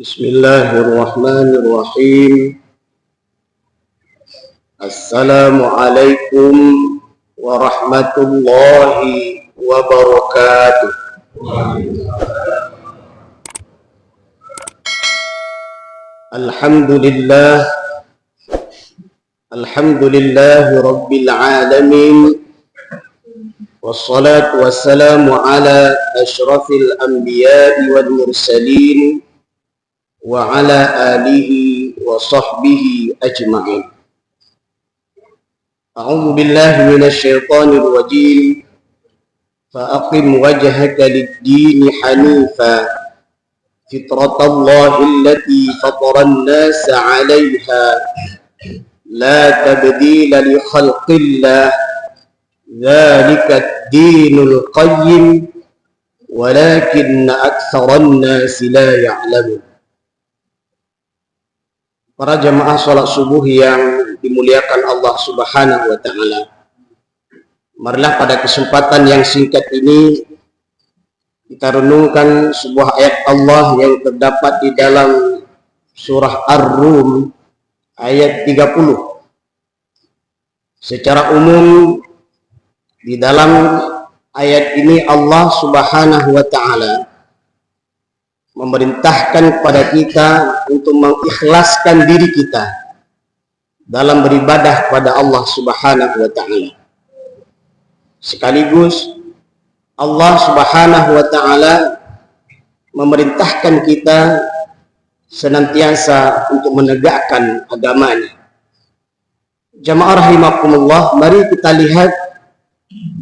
Bismillahirrahmanirrahim. Assalamualaikum warahmatullahi wabarakatuh. Alhamdulillah, alhamdulillahi rabbil alamin. Wassalatu wassalamu ala asyrafil anbiya'i wal mursalin wa ala alihi wa sahbihi ajma'in. A'udzu billahi minasy syaithanir rajim. Fa'aqim wajhaka lid-din hanifa fitratallahi allati fataran nasa 'alaiha la tabdila li khalqillah dzalika ad-dinul qayyim walakinna aktsaran nasi la ya'lamun. Para jamaah salat subuh yang dimuliakan Allah Subhanahu wa taala. Marilah pada kesempatan yang singkat ini kita renungkan sebuah ayat Allah yang terdapat di dalam surah Ar-Rum ayat 30. Secara umum di dalam ayat ini Allah Subhanahu wa taala memerintahkan kepada kita untuk mengikhlaskan diri kita dalam beribadah kepada Allah Subhanahu wa taala. Sekaligus Allah Subhanahu wa taala memerintahkan kita senantiasa untuk menegakkan agamanya. Jamaah rahimakumullah, mari kita lihat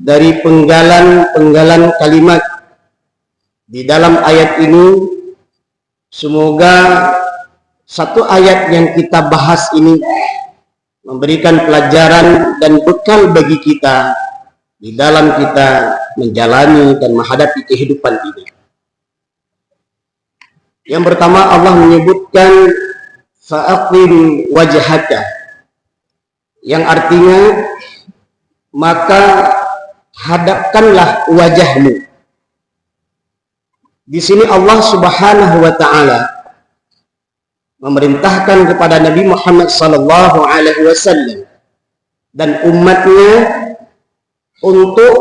dari penggalan-penggalan kalimat di dalam ayat ini. Semoga satu ayat yang kita bahas ini memberikan pelajaran dan bekal bagi kita di dalam kita menjalani dan menghadapi kehidupan ini. Yang pertama, Allah menyebutkan fa'aqim wajhaka, yang artinya maka hadapkanlah wajahmu. Di sini Allah Subhanahu wa taala memerintahkan kepada Nabi Muhammad sallallahu alaihi wasallam dan umatnya untuk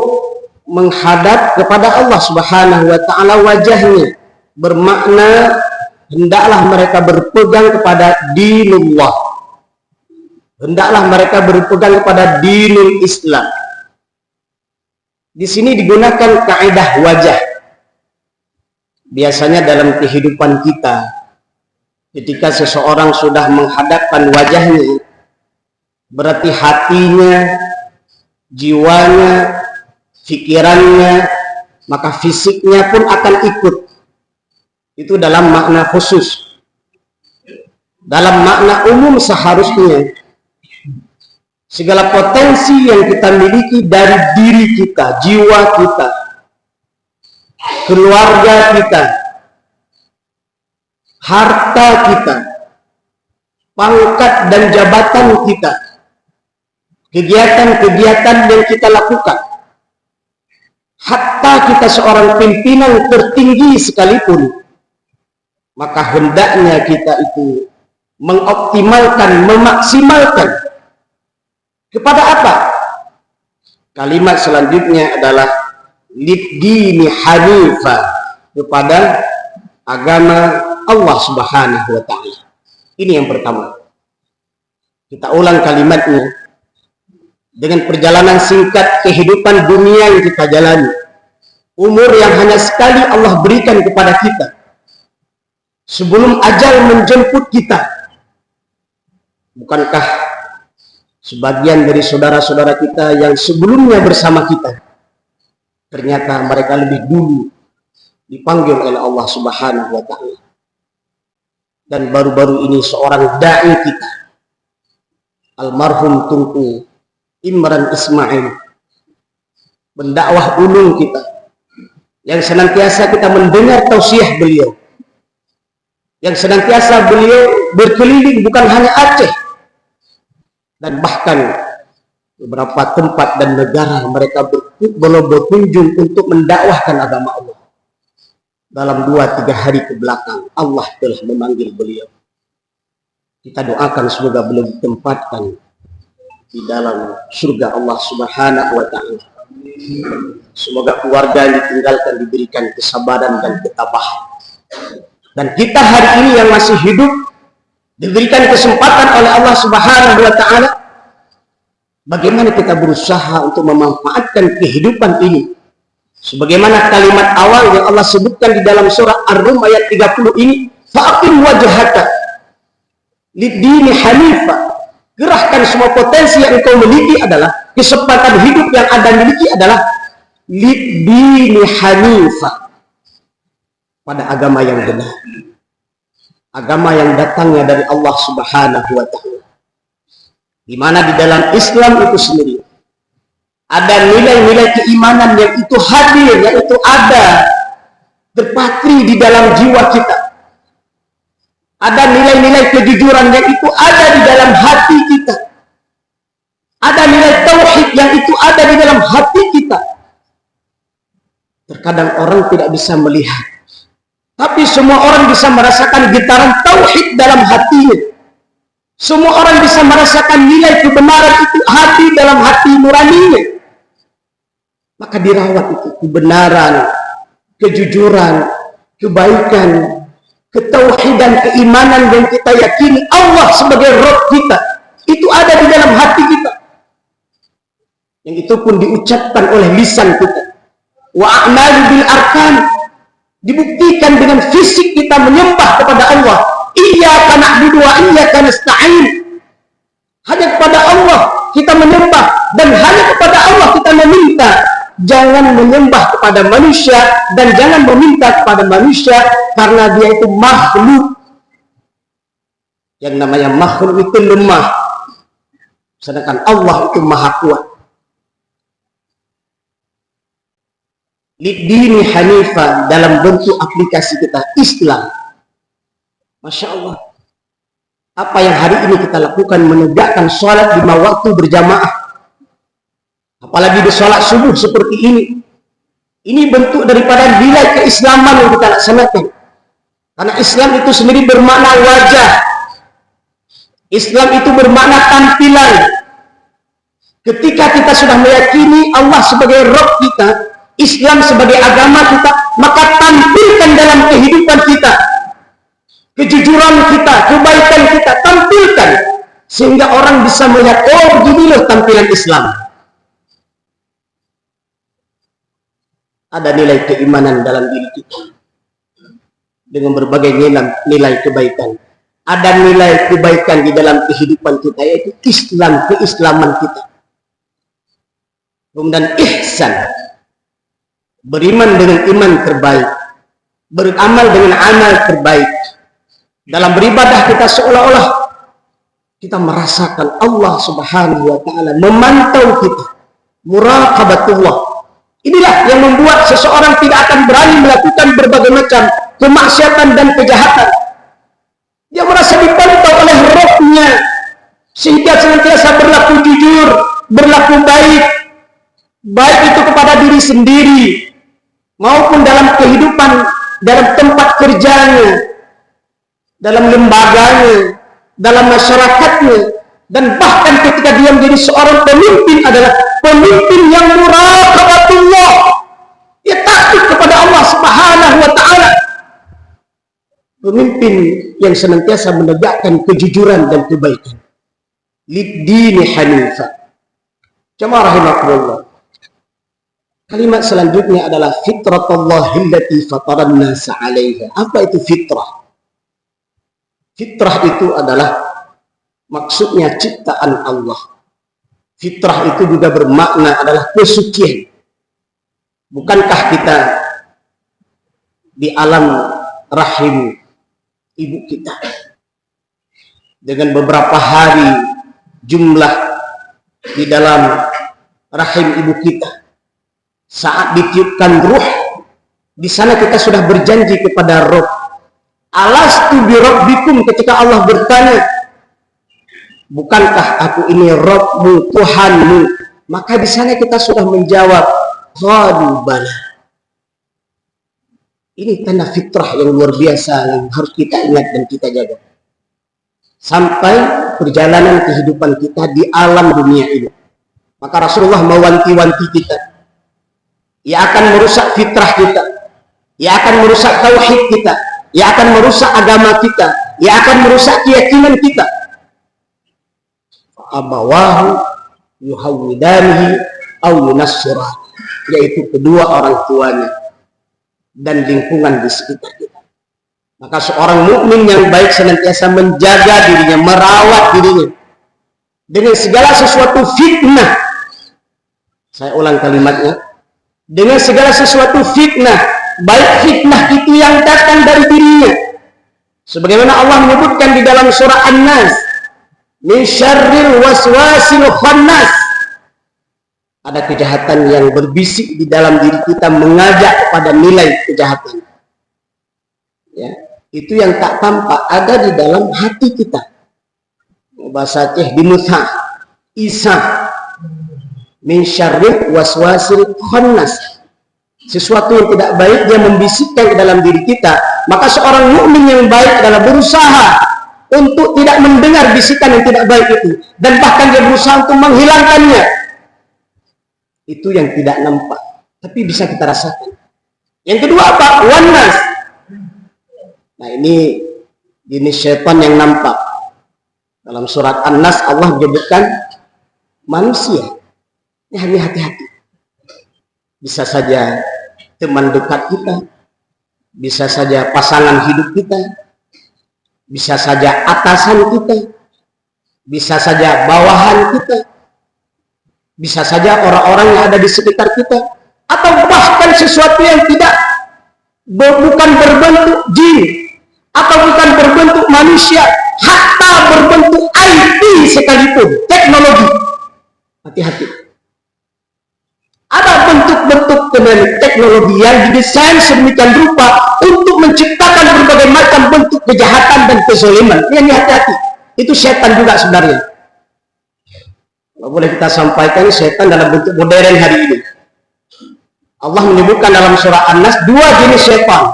menghadap kepada Allah Subhanahu wa taala wajahnya, bermakna hendaklah mereka berpegang kepada dinullah. Hendaklah mereka berpegang kepada dinul Islam. Di sini digunakan kaidah wajah. Biasanya dalam kehidupan kita, ketika seseorang sudah menghadapkan wajahnya, berarti hatinya, jiwanya, pikirannya, maka fisiknya pun akan ikut. Itu dalam makna khusus. Dalam makna umum seharusnya segala potensi yang kita miliki dari diri kita, jiwa kita, keluarga kita, harta kita, pangkat dan jabatan kita, kegiatan-kegiatan yang kita lakukan, hatta kita seorang pimpinan tertinggi sekalipun, maka hendaknya kita itu mengoptimalkan, memaksimalkan kepada apa? Kalimat selanjutnya adalah lid-dini hanifa, kepada agama Allah Subhanahu wa taala. Ini yang pertama. Kita ulang kalimatnya. Dengan perjalanan singkat kehidupan dunia yang kita jalani, umur yang hanya sekali Allah berikan kepada kita sebelum ajal menjemput kita, bukankah sebagian dari saudara-saudara kita yang sebelumnya bersama kita ternyata mereka lebih dulu dipanggil oleh Allah Subhanahu wa taala. Dan baru-baru ini seorang dai kita, almarhum Tunku Imran Ismail, pendakwah ulung kita, yang senantiasa kita mendengar tausiah beliau, yang senantiasa beliau berkeliling bukan hanya Aceh dan bahkan beberapa tempat dan negara mereka berkunjung untuk mendakwahkan agama Allah. dalam 2-3 hari ke belakang Allah telah memanggil beliau. Kita doakan semoga beliau ditempatkan di dalam surga Allah Subhanahu wa Ta'ala. Semoga keluarga yang ditinggalkan diberikan kesabaran dan ketabahan. Dan kita hari ini yang masih hidup diberikan kesempatan oleh Allah Subhanahu wa Ta'ala. Bagaimana kita berusaha untuk memanfaatkan kehidupan ini. Sebagaimana kalimat awal yang Allah sebutkan di dalam surah Ar-Rum ayat 30 ini, fa'aqim wajhaka lid-dini hanifah. Gerahkan semua potensi yang engkau miliki adalah kesempatan hidup yang Anda miliki adalah lid-dini hanifah, pada agama yang benar, agama yang datangnya dari Allah Subhanahu wa Ta'ala, di mana di dalam Islam itu sendiri ada nilai-nilai keimanan yang itu hadir, yang itu ada, terpatri di dalam jiwa kita. Ada nilai-nilai kejujuran yang itu ada di dalam hati kita. Ada nilai tauhid yang itu ada di dalam hati kita. Terkadang orang tidak bisa melihat, tapi semua orang bisa merasakan getaran tauhid dalam hatinya. Semua orang bisa merasakan nilai kebenaran itu hati dalam hati nuraninya. Maka dirawat itu kebenaran, kejujuran, kebaikan, ketauhidan, keimanan yang kita yakini Allah sebagai Rabb kita itu ada di dalam hati kita. Yang itu pun diucapkan oleh lisan kita. Wa a'malu bil arkan, dibuktikan dengan fisik kita menyembah kepada Allah. Iyyaka na'budu wa iyyaka nasta'in. Hanya kepada Allah kita menyembah dan hanya kepada Allah kita meminta. Jangan menyembah kepada manusia dan jangan meminta kepada manusia karena dia itu makhluk. Yang namanya makhluk itu lemah, sedangkan Allah itu maha kuat. Lid-dini hanifah dalam bentuk aplikasi kita Islam. Masya Allah. Apa yang hari ini kita lakukan, menegakkan sholat 5 waktu berjamaah. Apalagi di sholat subuh seperti ini. Ini bentuk daripada nilai keislaman yang kita laksanakan. Karena Islam itu sendiri bermakna wajah. Islam itu bermakna tampilan. Ketika kita sudah meyakini Allah sebagai Rabb kita, Islam sebagai agama kita, maka tampilkan dalam kehidupan kita. Kejujuran kita, kebaikan kita, tampilkan. Sehingga orang bisa melihat, oh beginilah tampilan Islam. Ada nilai keimanan dalam diri kita dengan berbagai nilai kebaikan. Ada nilai kebaikan di dalam kehidupan kita, yaitu Islam, keislaman kita. Kemudian ihsan, beriman dengan iman terbaik, beramal dengan amal terbaik. Dalam beribadah kita seolah-olah kita merasakan Allah Subhanahu wa Ta'ala memantau kita, muraqabatullah. Inilah yang membuat seseorang tidak akan berani melakukan berbagai macam kemaksiatan dan kejahatan. Dia merasa dipantau oleh Rabb-nya, sehingga senantiasa berlaku jujur, berlaku baik, baik itu kepada diri sendiri maupun dalam kehidupan, dalam tempat kerjanya, dalam lembaganya, dalam masyarakatnya, dan bahkan ketika dia menjadi seorang pemimpin adalah pemimpin yang muraqabatullah. Dia takut kepada Allah Subhanahu wa Ta'ala. Pemimpin yang senantiasa menegakkan kejujuran dan kebaikan. Lid-dini hanifah. Jamaah rahimakumullah. Kalimat selanjutnya adalah fitratallahi allati fataran nasa 'alaiha. Apa itu fitrah? Fitrah itu adalah maksudnya ciptaan Allah. Fitrah itu juga bermakna adalah kesucian. Bukankah kita di alam rahim ibu kita dengan beberapa hari jumlah di dalam rahim ibu kita, saat ditiupkan ruh, di sana kita sudah berjanji kepada Rabb. Alastu bi rabbikum, ketika Allah bertanya, bukankah aku ini Rabbmu, Tuhanmu? Maka di sana kita sudah menjawab, qalu bala. Ini tanda fitrah yang luar biasa yang harus kita ingat dan kita jaga. Sampai perjalanan kehidupan kita di alam dunia ini. Maka Rasulullah mewanti-wanti kita. Ia akan merusak fitrah kita. Ia akan merusak tauhid kita. Ia akan merusak agama kita. Ia akan merusak keyakinan kita. Abawahu yuhawwidanihi aw yunassirah, yaitu kedua orang tuanya dan lingkungan di sekitar kita. Maka seorang mukmin yang baik senantiasa menjaga dirinya, merawat dirinya dengan segala sesuatu fitnah. Saya ulang kalimatnya, dengan segala sesuatu fitnah, baik fitnah itu yang datang dari dirinya, sebagaimana Allah menyebutkan di dalam surah An-Nas, min syarril waswasil khannas. Ada kejahatan yang berbisik di dalam diri kita, mengajak kepada nilai kejahatan. Ya, itu yang tak tampak, ada di dalam hati kita. Bahasa dimutha isa min syarril waswasil khannas. Sesuatu yang tidak baik dia membisikkan ke dalam diri kita. Maka seorang mukmin yang baik adalah berusaha untuk tidak mendengar bisikan yang tidak baik itu, dan bahkan dia berusaha untuk menghilangkannya. Itu yang tidak nampak, tapi bisa kita rasakan. Yang kedua apa? Wanas. Nah, ini jenis syaitan yang nampak. Dalam surat An-Nas Allah menyebutkan manusia. Ini hati-hati. Bisa saja teman dekat kita, bisa saja pasangan hidup kita, bisa saja atasan kita, bisa saja bawahan kita, bisa saja orang-orang yang ada di sekitar kita, atau bahkan sesuatu yang bukan berbentuk jin, atau bukan berbentuk manusia, hatta berbentuk IT sekalipun, teknologi. Hati-hati. Ada bentuk-bentuk teknologi yang didesain sedemikian rupa untuk menciptakan berbagai macam bentuk kejahatan dan kezaliman. Ini hati-hati. Itu setan juga sebenarnya. Kalau boleh kita sampaikan, setan dalam bentuk modern hari ini. Allah menyebutkan dalam surah An-Nas dua jenis setan.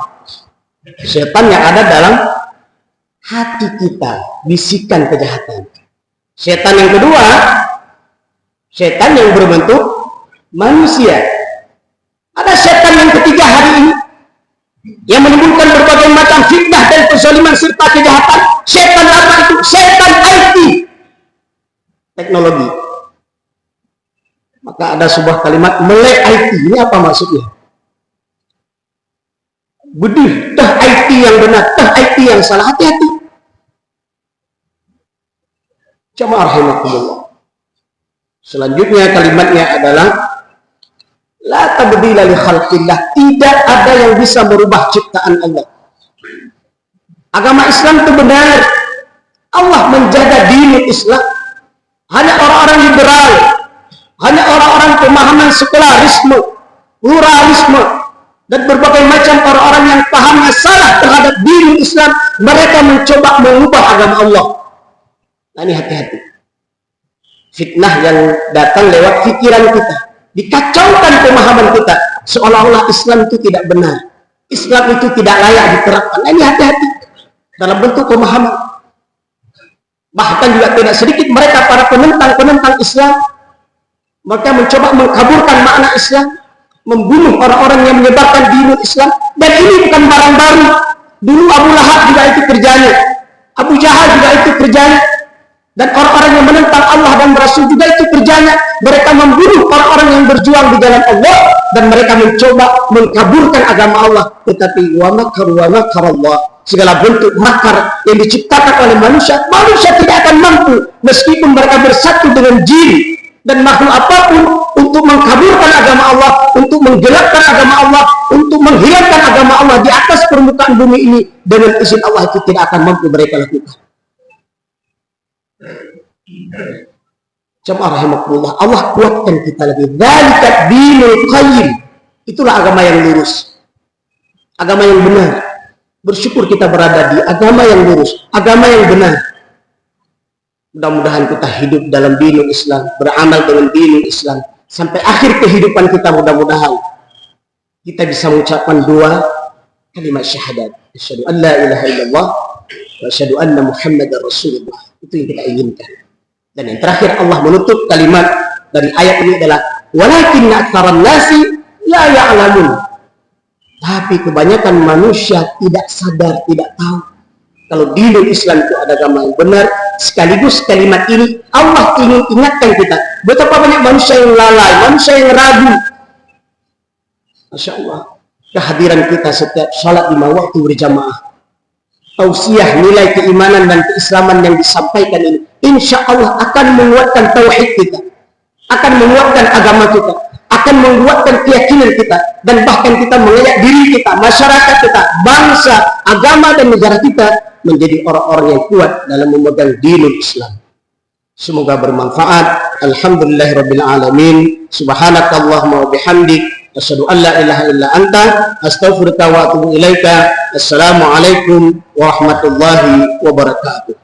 Setan yang ada dalam hati kita, bisikan kejahatan. Setan yang kedua, setan yang berbentuk manusia. Ada setan yang ketiga hari ini yang menimbulkan berbagai macam fitnah dan kezaliman serta kejahatan. Setan apa itu? Setan IT, teknologi. Maka ada sebuah kalimat melek IT. Ini apa maksudnya? Bedih, tah IT yang benar, tah IT yang salah. Hati-hati. Jamaah rahimakumullah. Selanjutnya kalimatnya adalah la tabdila li khalqillah. Tidak ada yang bisa merubah ciptaan Allah. Agama Islam itu benar. Allah menjaga dinul Islam. Hanya orang-orang liberal, hanya orang-orang pemahaman sekularisme, pluralisme, dan berbagai macam orang-orang yang pahamnya salah terhadap dinul Islam, mereka mencoba mengubah agama Allah. Nah, ini hati-hati. Fitnah yang datang lewat pikiran kita, dikacaukan pemahaman kita, seolah-olah Islam itu tidak benar, Islam itu tidak layak diterapkan. Nah, ini hati-hati dalam bentuk pemahaman. Bahkan juga tidak sedikit mereka para penentang Islam, mereka mencoba mengkaburkan makna Islam, membunuh orang-orang yang menyebarkan dinul Islam. Dan ini bukan barang baru. Dulu Abu Lahab juga itu kerjanya, Abu Jahal juga itu kerjanya, dan orang-orang yang menentang Allah dan Rasul juga itu kerjanya. Mereka membunuh orang-orang yang berjuang di jalan Allah, dan mereka mencoba mengkaburkan agama Allah. Tetapi wa makaru wa makarallah, segala bentuk makar yang diciptakan oleh manusia, manusia tidak akan mampu meskipun mereka bersatu dengan jin dan makhluk apapun untuk mengkaburkan agama Allah, untuk menggelapkan agama Allah, untuk menghilangkan agama Allah di atas permukaan bumi ini. Dengan izin Allah itu tidak akan mampu mereka lakukan. Jamaah rahimakumullah, Allah kuatkan kita lagi. Dzalikat dinul qayyim. Itulah agama yang lurus, agama yang benar. Bersyukur kita berada di agama yang lurus, agama yang benar. Mudah-mudahan kita hidup dalam dinul Islam, beramal dengan dinul Islam sampai akhir kehidupan kita. Mudah-mudahan kita bisa mengucapkan doa, kalimat syahadat, asyhadu an la ilaha illallah wa asyhadu anna Muhammadar Rasulullah. Itu yang kita inginkan. Dan yang terakhir Allah menutup kalimat dari ayat ini adalah walakinna aktsaran nasi la ya'lamun. Tapi kebanyakan manusia tidak sadar, tidak tahu kalau dinul Islam itu ada agama yang benar. Sekaligus kalimat ini Allah ingin ingatkan kita betapa banyak manusia yang lalai, manusia yang ragu. Masya Allah, kehadiran kita setiap salat 5 waktu berjamaah, tausiah nilai keimanan dan keislaman yang disampaikan ini, insya Allah akan menguatkan tauhid kita, akan menguatkan agama kita, akan menguatkan keyakinan kita, dan bahkan kita mengajak diri kita, masyarakat kita, bangsa, agama dan negara kita menjadi orang-orang yang kuat dalam memegang dinul Islam. Semoga bermanfaat. Alhamdulillahirabbil alamin. Subhanakallahumma wa bihamdik, asyhadu an la ilaha illa anta, astaghfiruka wa atubu ilaika. Assalamualaikum warahmatullahi wabarakatuh.